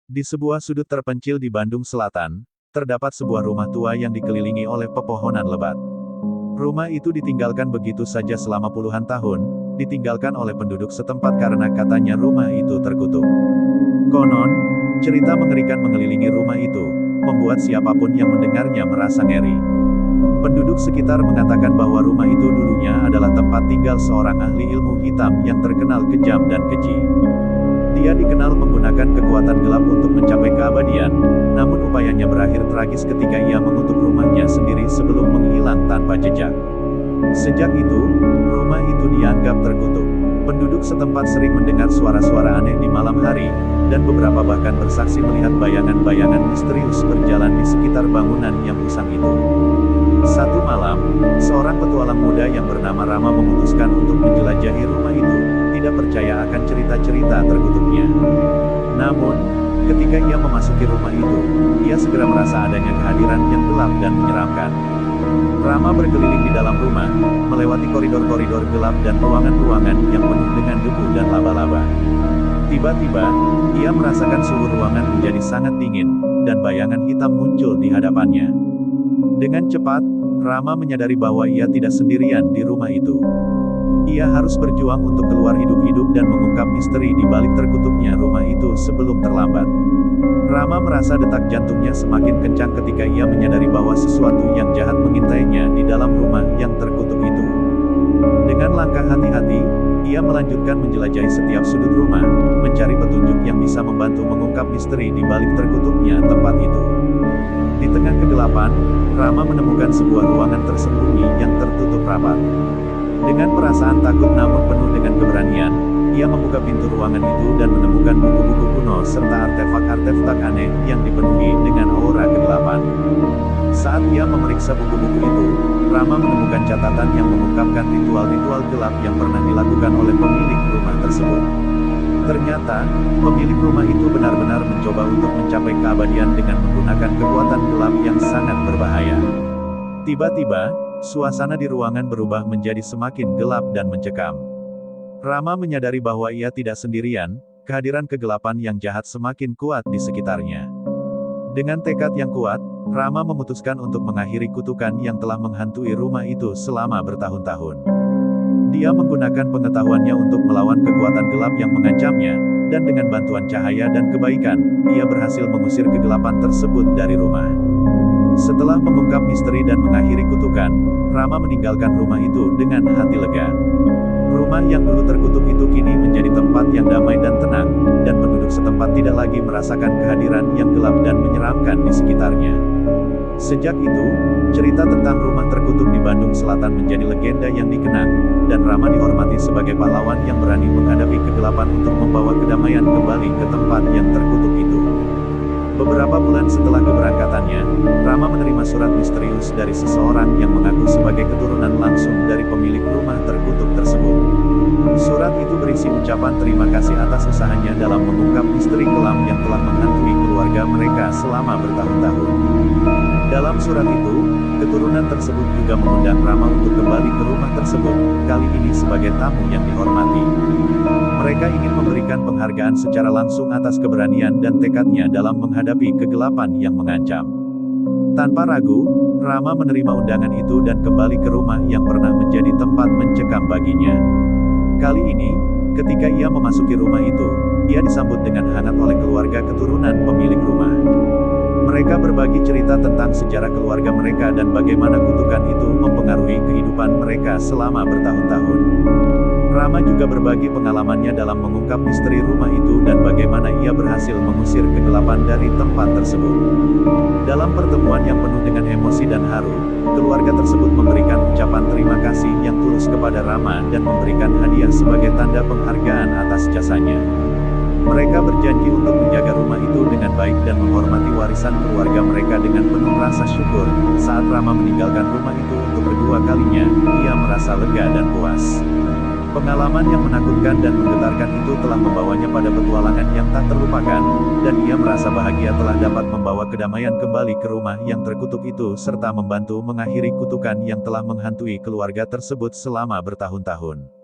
Di sebuah sudut terpencil di Bandung Selatan, terdapat sebuah rumah tua yang dikelilingi oleh pepohonan lebat. Rumah itu ditinggalkan begitu saja selama puluhan tahun, ditinggalkan oleh penduduk setempat karena katanya rumah itu terkutuk. Konon, cerita mengerikan mengelilingi rumah itu, membuat siapapun yang mendengarnya merasa ngeri. Penduduk sekitar mengatakan bahwa rumah itu dulunya adalah tempat tinggal seorang ahli ilmu hitam yang terkenal kejam dan keji. Dia dikenal menggunakan kekuatan gelap untuk mencapai keabadian, namun upayanya berakhir tragis ketika ia mengutuk rumahnya sendiri sebelum menghilang tanpa jejak. Sejak itu, rumah itu dianggap terkutuk. Penduduk setempat sering mendengar suara-suara aneh di malam hari, dan beberapa bahkan bersaksi melihat bayangan-bayangan misterius berjalan di sekitar bangunan yang usang itu. Satu malam, seorang petualang muda yang bernama Rama memutuskan untuk menjelajahi rumah itu, tidak percaya akan cerita-cerita terkutuknya. Namun, ketika ia memasuki rumah itu, ia segera merasa adanya kehadiran yang gelap dan menyeramkan. Rama berkeliling di dalam rumah, melewati koridor-koridor gelap dan ruangan-ruangan yang penuh dengan debu dan laba-laba. Tiba-tiba, ia merasakan suhu ruangan menjadi sangat dingin, dan bayangan hitam muncul di hadapannya. Dengan cepat, Rama menyadari bahwa ia tidak sendirian di rumah itu. Ia harus berjuang untuk keluar hidup-hidup dan mengungkap misteri di balik terkutuknya rumah itu sebelum terlambat. Rama merasa detak jantungnya semakin kencang ketika ia menyadari bahwa sesuatu yang jahat mengintainya di dalam rumah yang terkutuk itu. Dengan langkah hati-hati, ia melanjutkan menjelajahi setiap sudut rumah, mencari petunjuk yang bisa membantu mengungkap misteri di balik terkutuknya tempat itu. Di tengah kegelapan, Rama menemukan sebuah ruangan tersembunyi yang tertutup rapat. Dengan perasaan takut namun penuh dengan keberanian, ia membuka pintu ruangan itu dan menemukan buku-buku kuno serta artefak-artefak aneh yang dipenuhi dengan aura kegelapan. Saat ia memeriksa buku-buku itu, Rama menemukan catatan yang mengungkapkan ritual-ritual gelap yang pernah dilakukan oleh pemilik rumah tersebut. Ternyata, pemilik rumah itu benar-benar mencoba untuk mencapai keabadian dengan menggunakan kekuatan gelap yang sangat berbahaya. Tiba-tiba, suasana di ruangan berubah menjadi semakin gelap dan mencekam. Rama menyadari bahwa ia tidak sendirian, kehadiran kegelapan yang jahat semakin kuat di sekitarnya. Dengan tekad yang kuat, Rama memutuskan untuk mengakhiri kutukan yang telah menghantui rumah itu selama bertahun-tahun. Dia menggunakan pengetahuannya untuk melawan kekuatan gelap yang mengancamnya, dan dengan bantuan cahaya dan kebaikan, ia berhasil mengusir kegelapan tersebut dari rumah. Setelah mengungkap misteri dan mengakhiri kutukan, Rama meninggalkan rumah itu dengan hati lega. Rumah yang dulu terkutuk itu kini menjadi tempat yang damai dan tenang, dan penduduk setempat tidak lagi merasakan kehadiran yang gelap dan menyeramkan di sekitarnya. Sejak itu, cerita tentang rumah terkutuk di Bandung Selatan menjadi legenda yang dikenang, dan Rama dihormati sebagai pahlawan yang berani menghadapi kegelapan untuk membawa kedamaian kembali ke tempat yang terkutuk itu. Beberapa bulan setelah keberangkatannya, Rama menerima surat misterius dari seseorang yang mengaku sebagai keturunan langsung dari pemilik rumah terkutuk tersebut. Surat itu berisi ucapan terima kasih atas usahanya dalam mengungkap misteri kelam yang telah menghantui keluarga mereka selama bertahun-tahun. Dalam surat itu, keturunan tersebut juga mengundang Rama untuk kembali ke rumah tersebut, kali ini sebagai tamu yang dihormati. Mereka ingin memberikan penghargaan secara langsung atas keberanian dan tekadnya dalam menghadapi kegelapan yang mengancam. Tanpa ragu, Rama menerima undangan itu dan kembali ke rumah yang pernah menjadi tempat mencekam baginya. Kali ini, ketika ia memasuki rumah itu, ia disambut dengan hangat oleh keluarga keturunan pemilik rumah. Mereka berbagi cerita tentang sejarah keluarga mereka dan bagaimana kutukan itu mempengaruhi kehidupan mereka selama bertahun-tahun. Rama juga berbagi pengalamannya dalam mengungkap misteri rumah itu dan bagaimana ia berhasil mengusir kegelapan dari tempat tersebut. Dalam pertemuan yang penuh dengan emosi dan haru, keluarga tersebut memberikan ucapan terima kasih yang tulus kepada Rama dan memberikan hadiah sebagai tanda penghargaan atas jasanya. Mereka berjanji untuk menjaga rumah itu dengan baik dan menghormati warisan keluarga mereka dengan penuh rasa syukur. Saat Rama meninggalkan rumah itu untuk kedua kalinya, ia merasa lega dan puas. Pengalaman yang menakutkan dan menggetarkan itu telah membawanya pada petualangan yang tak terlupakan, dan ia merasa bahagia telah dapat membawa kedamaian kembali ke rumah yang terkutuk itu serta membantu mengakhiri kutukan yang telah menghantui keluarga tersebut selama bertahun-tahun.